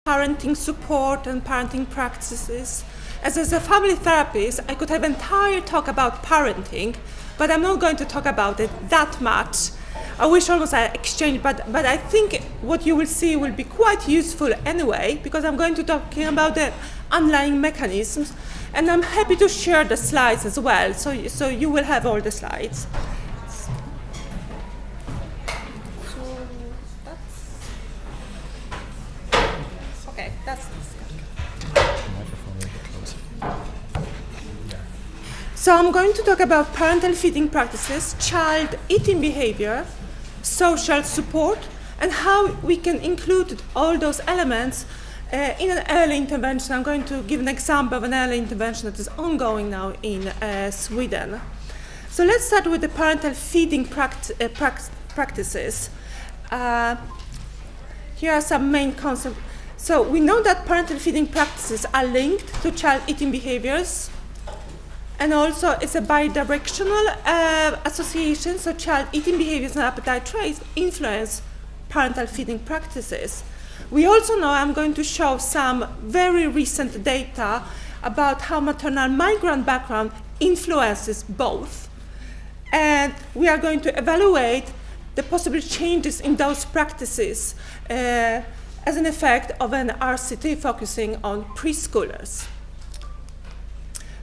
parenting support and parenting practices. As a family therapist, I could have an entire talk about parenting, but I'm not going to talk about it that much. I wish almost I exchanged, but I think what you will see will be quite useful anyway, because I'm going to talking about the underlying mechanisms, and I'm happy to share the slides as well, so you will have all the slides. So I'm going to talk about parental feeding practices, child eating behavior, social support, and how we can include all those elements in an early intervention. I'm going to give an example of an early intervention that is ongoing now in Sweden. So let's start with the parental feeding practices. Here are some main concepts. So we know that parental feeding practices are linked to child eating behaviors, and also it's a bidirectional association, so child eating behaviors and appetite traits influence parental feeding practices. We also know, I'm going to show some very recent data about how maternal migrant background influences both. And we are going to evaluate the possible changes in those practices as an effect of an RCT focusing on preschoolers.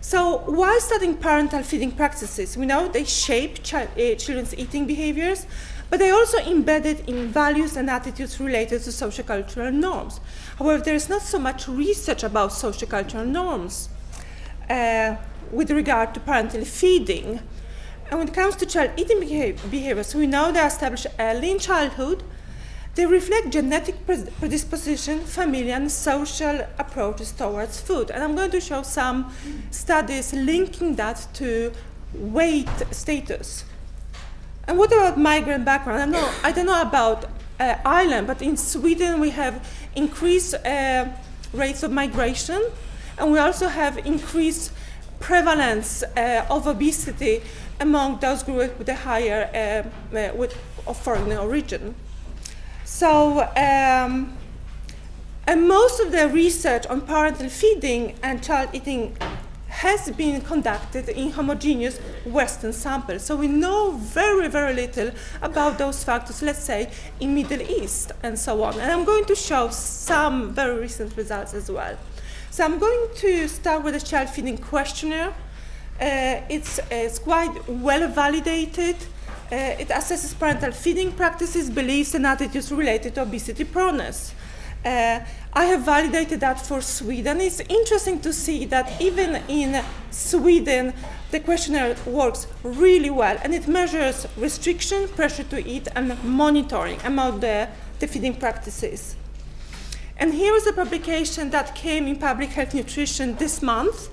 So while studying parental feeding practices, we know they shape children's eating behaviors, but they also embedded in values and attitudes related to sociocultural norms. However, there is not so much research about sociocultural norms with regard to parental feeding. And when it comes to child eating behaviors, we know they are established early in childhood. They reflect genetic predisposition, familial and social approaches towards food. And I'm going to show some studies linking that to weight status. And what about migrant background? I don't know about Ireland, but in Sweden we have increased rates of migration, and we also have increased prevalence of obesity among those groups with a higher of foreign origin. So, and most of the research on parental feeding and child eating has been conducted in homogeneous Western samples. So we know very, very little about those factors, let's say, in Middle East and so on. And I'm going to show some very recent results as well. So I'm going to start with the child feeding questionnaire. It's quite well validated. It assesses parental feeding practices, beliefs, and attitudes related to obesity proneness. I have validated that for Sweden. It's interesting to see that even in Sweden, the questionnaire works really well, and it measures restriction, pressure to eat, and monitoring among the feeding practices. And here is a publication that came in Public Health Nutrition this month,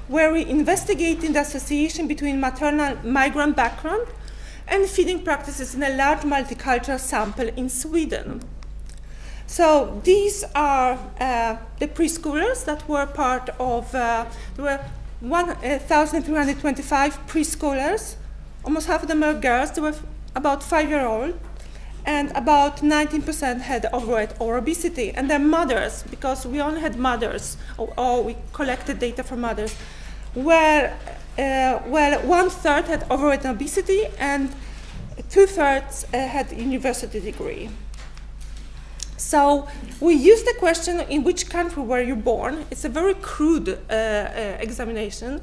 where we investigated the association between maternal migrant background and feeding practices in a large multicultural sample in Sweden. So these are the preschoolers that were part of, there were 1,325 preschoolers. Almost half of them are girls. They were about 5-year-old, and about 19% had overweight or obesity. And their mothers, because we only had mothers, or we collected data from mothers, were, well, 1/3 had overweight and obesity, and 2/3 had a university degree. So we used the question, in which country were you born? It's a very crude examination,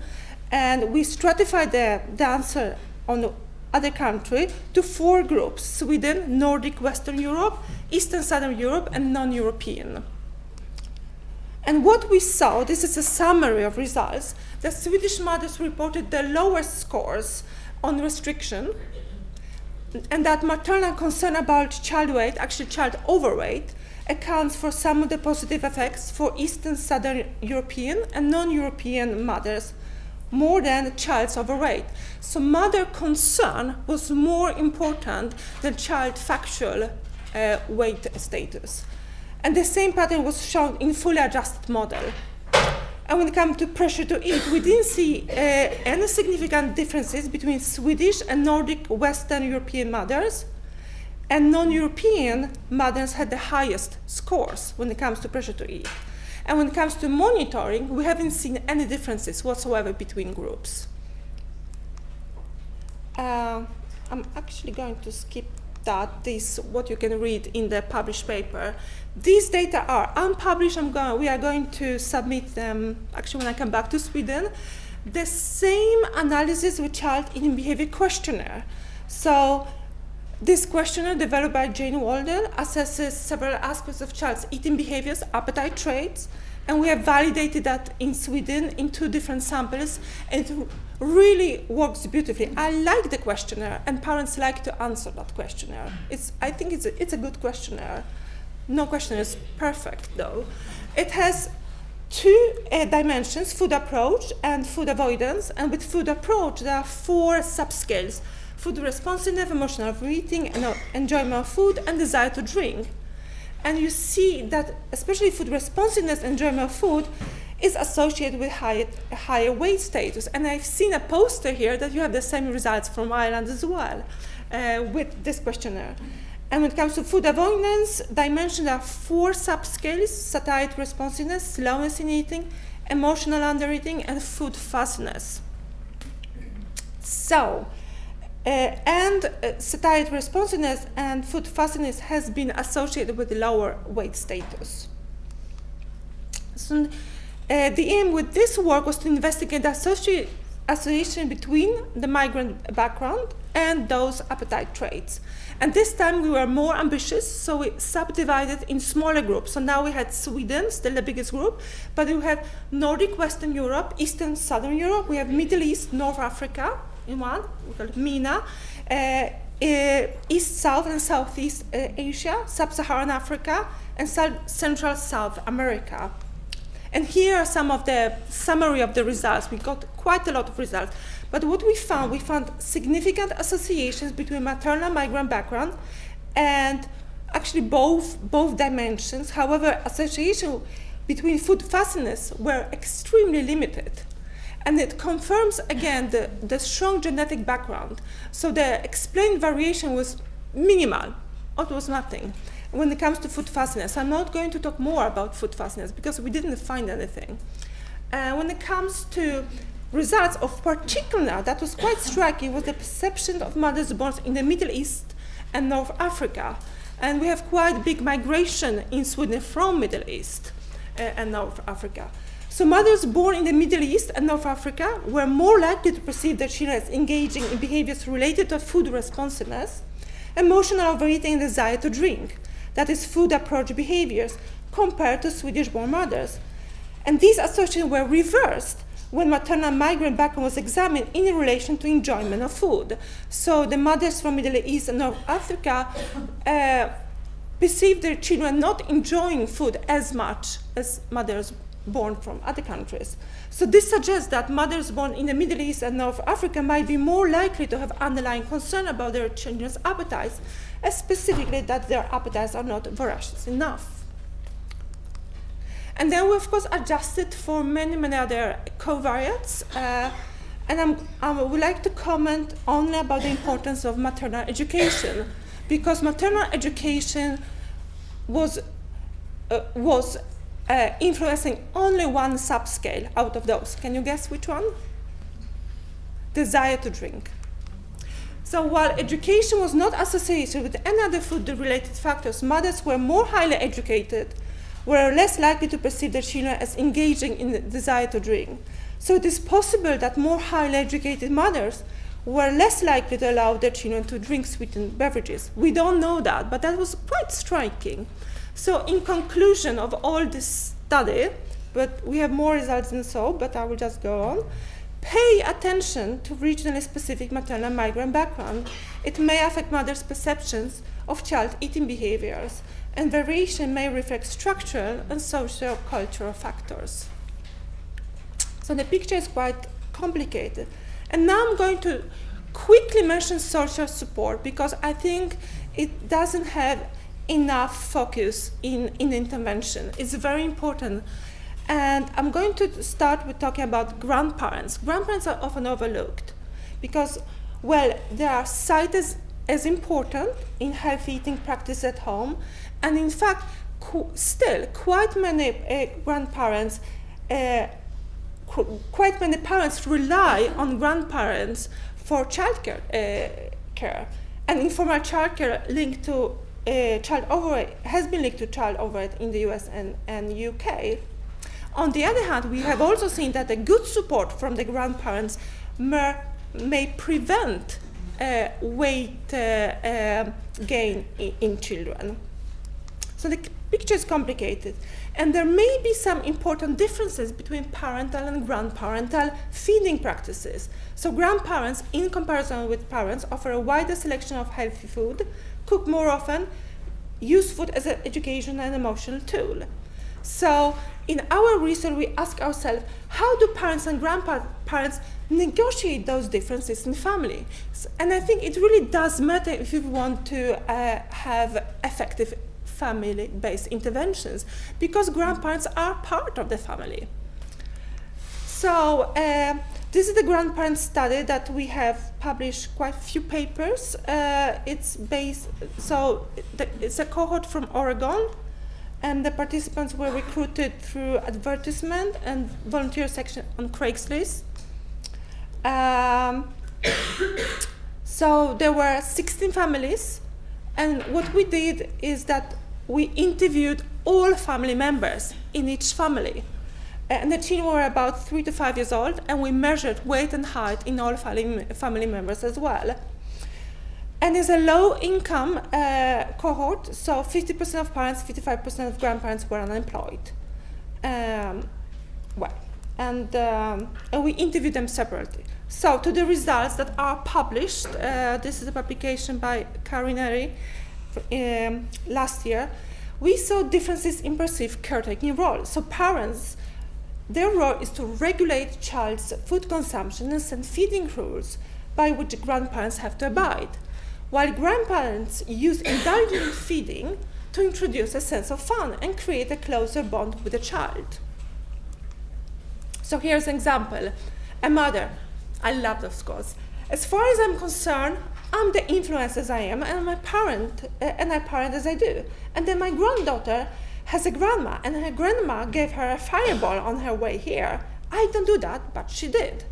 and we stratified the answer on the other country to 4 groups: Sweden, Nordic, Western Europe, Eastern Southern Europe, and non-European. And what we saw, this is a summary of results, the Swedish mothers reported the lowest scores on restriction, and that maternal concern about child weight, actually child overweight, accounts for some of the positive effects for Eastern Southern European and non-European mothers, more than child's overweight. So mother concern was more important than child factual weight status. And the same pattern was shown in fully adjusted model. And when it comes to pressure to eat, we didn't see any significant differences between Swedish and Nordic Western European mothers. And non-European mothers had the highest scores when it comes to pressure to eat. And when it comes to monitoring, we haven't seen any differences whatsoever between groups. I'm actually going to skip that. This what you can read in the published paper. These data are unpublished. We are going to submit them, actually, when I come back to Sweden. The same analysis with child eating behavior questionnaire. So this questionnaire, developed by Jane Walden, assesses several aspects of child's eating behaviors, appetite traits, and we have validated that in Sweden in 2 different samples, and it really works beautifully. I like the questionnaire, and parents like to answer that questionnaire. I think it's a good questionnaire. No questionnaire is perfect, though. It has 2 dimensions, food approach and food avoidance, and with food approach, there are 4 subscales: food responsiveness, emotional overeating, and enjoyment of food, and desire to drink. And you see that especially food responsiveness and enjoyment of food is associated with higher weight status. And I've seen a poster here that you have the same results from Ireland as well with this questionnaire. And when it comes to food avoidance dimension, there are 4 subscales: satiety responsiveness, slowness in eating, emotional undereating, and food fussiness. So, satiety responsiveness and food fussiness has been associated with lower weight status. So, the aim with this work was to investigate the association between the migrant background and those appetite traits. And this time we were more ambitious, so we subdivided in smaller groups. So now we had Sweden, still the biggest group, but we have Nordic Western Europe, Eastern Southern Europe, we have Middle East, North Africa in one, we call it MENA, East, South, and Southeast Asia, Sub-Saharan Africa, and Central South America. And here are some of the summary of the results. We got quite a lot of results. But what we found significant associations between maternal migrant background and actually both dimensions. However, association between food fussiness were extremely limited. And it confirms, again, the strong genetic background. So the explained variation was minimal, or it was nothing. When it comes to food fussiness, I'm not going to talk more about food fussiness because we didn't find anything. When it comes to results of particular, that was quite striking, was the perception of mothers born in the Middle East and North Africa. And we have quite big migration in Sweden from Middle East and North Africa. So mothers born in the Middle East and North Africa were more likely to perceive their children as engaging in behaviors related to food responsiveness, emotional overeating, and desire to drink. That is food approach behaviors compared to Swedish-born mothers. And these associations were reversed when maternal migrant background was examined in relation to enjoyment of food. So the mothers from Middle East and North Africa perceived their children not enjoying food as much as mothers born from other countries. So this suggests that mothers born in the Middle East and North Africa might be more likely to have underlying concern about their children's appetites, and specifically that their appetites are not voracious enough. And then we, of course, adjusted for many other covariates. And I would like to comment only about the importance of maternal education, because maternal education was influencing only one subscale out of those. Can you guess which one? Desire to drink. So while education was not associated with any other food-related factors, mothers were more highly educated, were less likely to perceive their children as engaging in the desire to drink. So it is possible that more highly educated mothers were less likely to allow their children to drink sweetened beverages. We don't know that, but that was quite striking. So in conclusion of all this study, but we have more results than so, but I will just go on. Pay attention to regionally specific maternal migrant background. It may affect mothers' perceptions of child eating behaviors, and variation may reflect structural and sociocultural factors. So the picture is quite complicated. And now I'm going to quickly mention social support, because I think it doesn't have enough focus in intervention. It's very important. And I'm going to start with talking about grandparents. Grandparents are often overlooked because, well, they are cited as important in healthy eating practice at home, and in fact, still quite many parents rely on grandparents for childcare care, and informal childcare linked to child overweight has been linked to child overweight in the US and UK. On the other hand, we have also seen that a good support from the grandparents may prevent weight gain in children. So the picture is complicated, and there may be some important differences between parental and grandparental feeding practices. So grandparents, in comparison with parents, offer a wider selection of healthy food, cook more often, use food as an education and emotional tool. So in our research, we ask ourselves, how do parents and grandparents negotiate those differences in family? And I think it really does matter if you want to have effective family-based interventions, because grandparents are part of the family. So this is the grandparent study that we have published quite a few papers. It's a cohort from Oregon, and the participants were recruited through advertisement and volunteer section on Craigslist. So there were 16 families, and what we did is that we interviewed all family members in each family. And the children were about 3 to 5 years old, and we measured weight and height in all family members as well. And it's a low-income cohort, so 50% of parents, 55% of grandparents were unemployed. And we interviewed them separately. So to the results that are published, this is a publication by Karolinska last year, we saw differences in perceived caretaking role. So parents, their role is to regulate child's food consumption and set feeding rules by which grandparents have to abide, while grandparents use indulgent feeding to introduce a sense of fun and create a closer bond with the child. So here's an example. A mother, I love those quotes. As far as I'm concerned, I'm the influence as I am, and I parent as I do. And then my granddaughter has a grandma, and her grandma gave her a fireball on her way here. I don't do that, but she did.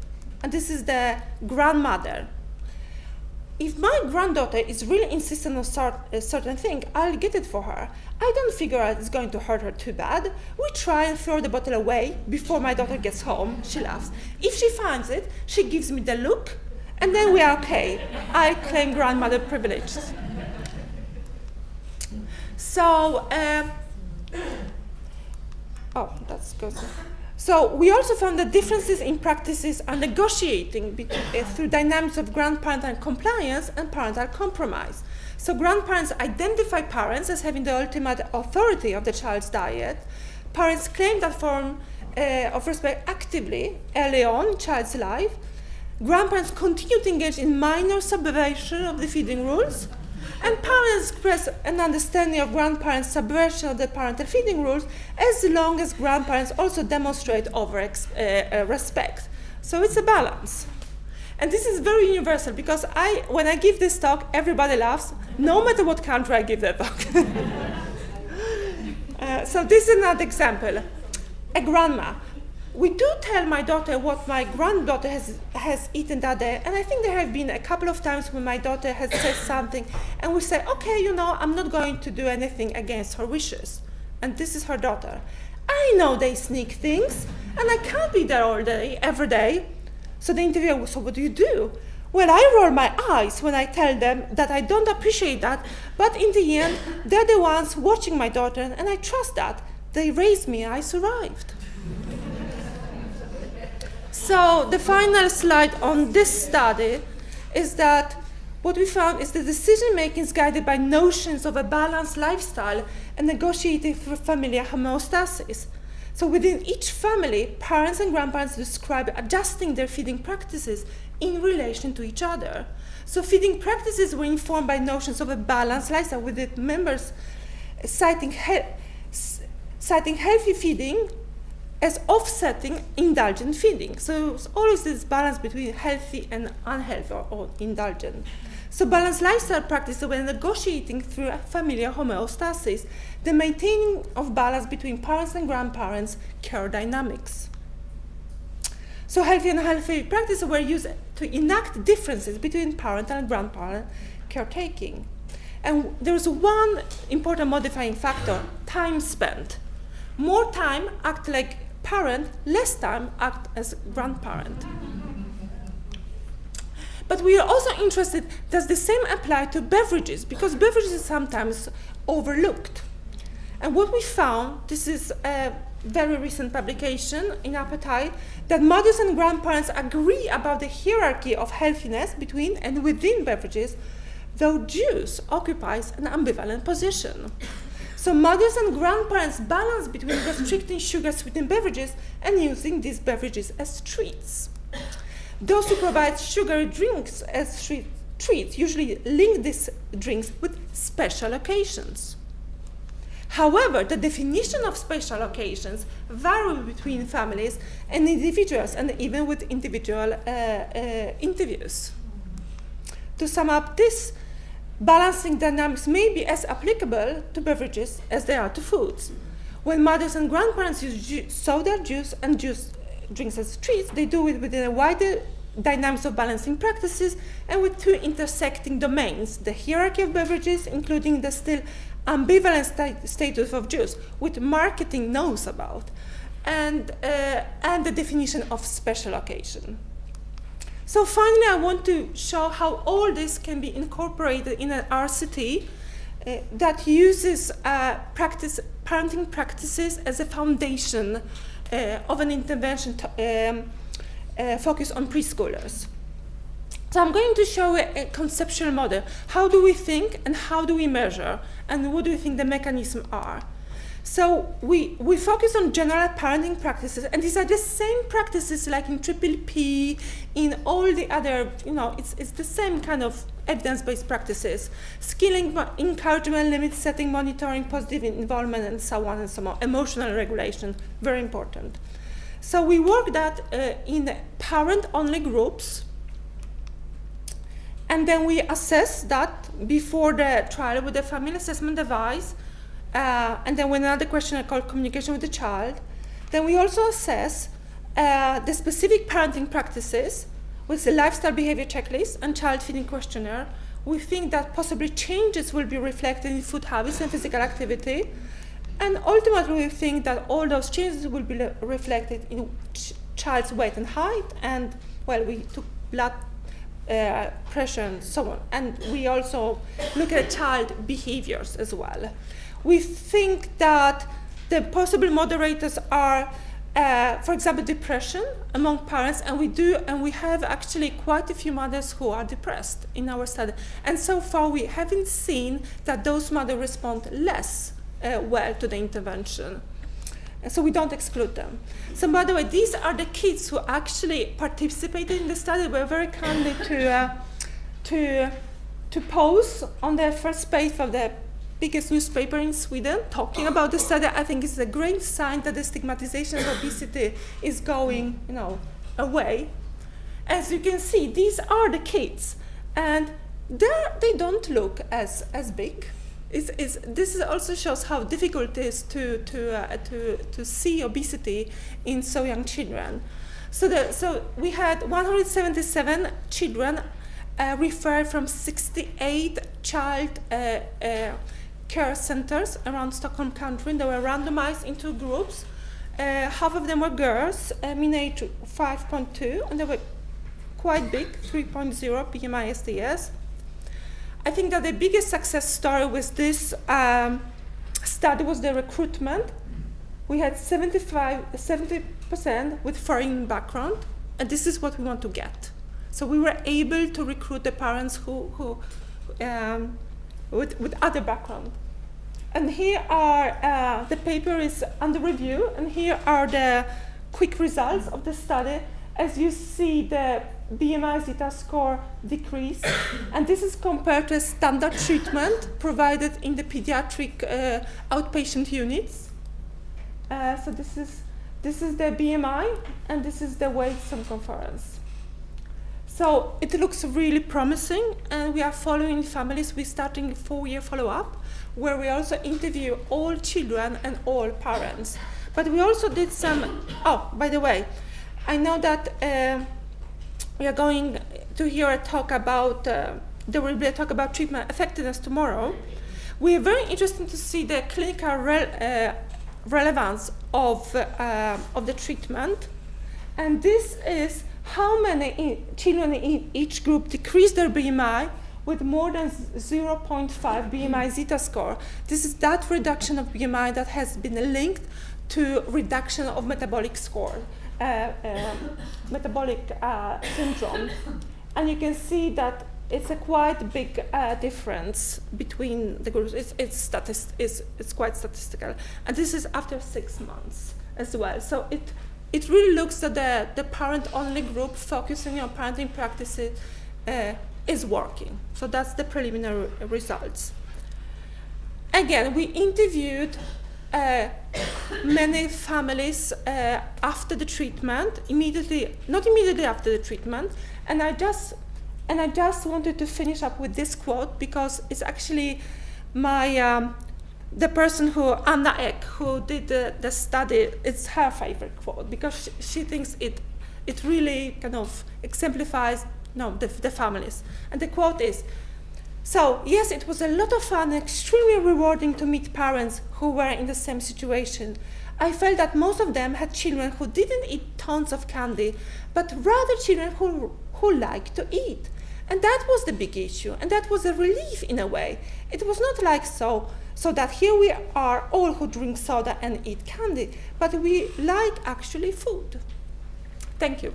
And this is the grandmother. If my granddaughter is really insistent on a certain thing, I'll get it for her. I don't figure out it's going to hurt her too bad. We try and throw the bottle away before my daughter gets home. She laughs. If she finds it, she gives me the look, and then we are okay. I claim grandmother privileges. So, that's good. So we also found that differences in practices are negotiating through dynamics of grandparental compliance and parental compromise. So grandparents identify parents as having the ultimate authority of the child's diet. Parents claim that form of respect actively early on in child's life. Grandparents continue to engage in minor subversion of the feeding rules. And parents express an understanding of grandparents' subversion of the parental feeding rules, as long as grandparents also demonstrate respect. So it's a balance. And this is very universal, because when I give this talk, everybody laughs, no matter what country I give that talk. So this is another example. A grandma. We do tell my daughter what my granddaughter has eaten that day, and I think there have been a couple of times when my daughter has said something, and we say, okay, I'm not going to do anything against her wishes. And this is her daughter. I know they sneak things, and I can't be there all day, every day. So the interviewer, so what do you do? Well, I roll my eyes when I tell them that I don't appreciate that, but in the end, they're the ones watching my daughter, and I trust that. They raised me, I survived. So the final slide on this study is that what we found is the decision-making is guided by notions of a balanced lifestyle and negotiated through familial homeostasis. So within each family, parents and grandparents describe adjusting their feeding practices in relation to each other. So feeding practices were informed by notions of a balanced lifestyle, with the members citing healthy feeding as offsetting indulgent feeding. So it's always this balance between healthy and unhealthy or indulgent. So balanced lifestyle practices were negotiating through familial homeostasis, the maintaining of balance between parents and grandparents' care dynamics. So healthy and unhealthy practices were used to enact differences between parental and grandparent caretaking. And there's one important modifying factor, time spent. More time act like parent, less time act as grandparent. But we are also interested, does the same apply to beverages? Because beverages is sometimes overlooked. And what we found, this is a very recent publication in Appetite, that mothers and grandparents agree about the hierarchy of healthiness between and within beverages, though juice occupies an ambivalent position. So mothers and grandparents balance between restricting sugar-sweetened beverages and using these beverages as treats. Those who provide sugary drinks as treats usually link these drinks with special occasions. However, the definition of special occasions vary between families and individuals, and even with individual interviews. To sum up, this balancing dynamics may be as applicable to beverages as they are to foods. When mothers and grandparents use soda, juice, and juice drinks as treats, they do it within a wider dynamics of balancing practices and with two intersecting domains, the hierarchy of beverages, including the still ambivalent status of juice, which marketing knows about, and the definition of special occasion. So finally, I want to show how all this can be incorporated in an RCT that uses parenting practices as a foundation of an intervention focused on preschoolers. So I'm going to show a conceptual model. How do we think and how do we measure? And what do we think the mechanisms are? So we focus on general parenting practices, and these are the same practices like in PPP, in all the other, it's the same kind of evidence-based practices. Skilling, encouragement, limit setting, monitoring, positive involvement, and so on and so on. Emotional regulation, very important. So we work that in parent-only groups, and then we assess that before the trial with the family assessment device, and then with another questionnaire called communication with the child. Then we also assess the specific parenting practices with the lifestyle behavior checklist and child feeding questionnaire. We think that possibly changes will be reflected in food habits and physical activity. And ultimately, we think that all those changes will be reflected in child's weight and height, and, well, we took blood pressure and so on. And we also look at child behaviors as well. We think that the possible moderators are, for example, depression among parents, and we have actually quite a few mothers who are depressed in our study. And so far, we haven't seen that those mothers respond less well to the intervention. And so we don't exclude them. So by the way, these are the kids who actually participated in the study. They were very kindly to pose on the first page of the biggest newspaper in Sweden talking about the study. I think it's a great sign that the stigmatization of obesity is going, away. As you can see, these are the kids, and they don't look as big. This also shows how difficult it is to see obesity in so young children. So we had 177 children referred from 68 child care centers around Stockholm country. They were randomized into groups. Half of them were girls, mean age 5.2, and they were quite big, 3.0 BMI SDS. I think that the biggest success story with this study was the recruitment. We had 70% with foreign background, and this is what we want to get. So we were able to recruit the parents who with other background. And here are, the paper is under review, and here are the quick results of the study. As you see, the BMI zeta score decrease, and this is compared to standard treatment provided in the pediatric outpatient units. So this is This is the BMI, and this is the weight circumference. So it looks really promising, and we are following families. We're starting a 4-year follow-up, where we also interview all children and all parents. But we also did some, oh, by the way, I know that we are going to hear a talk about, there will be a talk about treatment effectiveness tomorrow. We are very interested to see the clinical relevance of the treatment. And this is how many children in each group decrease their BMI with more than 0.5 BMI zeta score. This is that reduction of BMI that has been linked to reduction of metabolic score, metabolic syndrome. And you can see that it's a quite big difference between the groups. It's quite statistical. And this is after 6 months as well. So it really looks that the parent-only group focusing on parenting practices is working. So that's the preliminary results. Again, we interviewed many families after the treatment, not immediately after the treatment, and I just wanted to finish up with this quote because it's actually the person Anna Ek, who did the study, it's her favorite quote because she thinks it really kind of exemplifies the families. And the quote is, "So yes, it was a lot of fun and extremely rewarding to meet parents who were in the same situation. I felt that most of them had children who didn't eat tons of candy, but rather children who liked to eat. And that was the big issue, and that was a relief in a way. It was not like so that here we are all who drink soda and eat candy, but we like actually food." Thank you.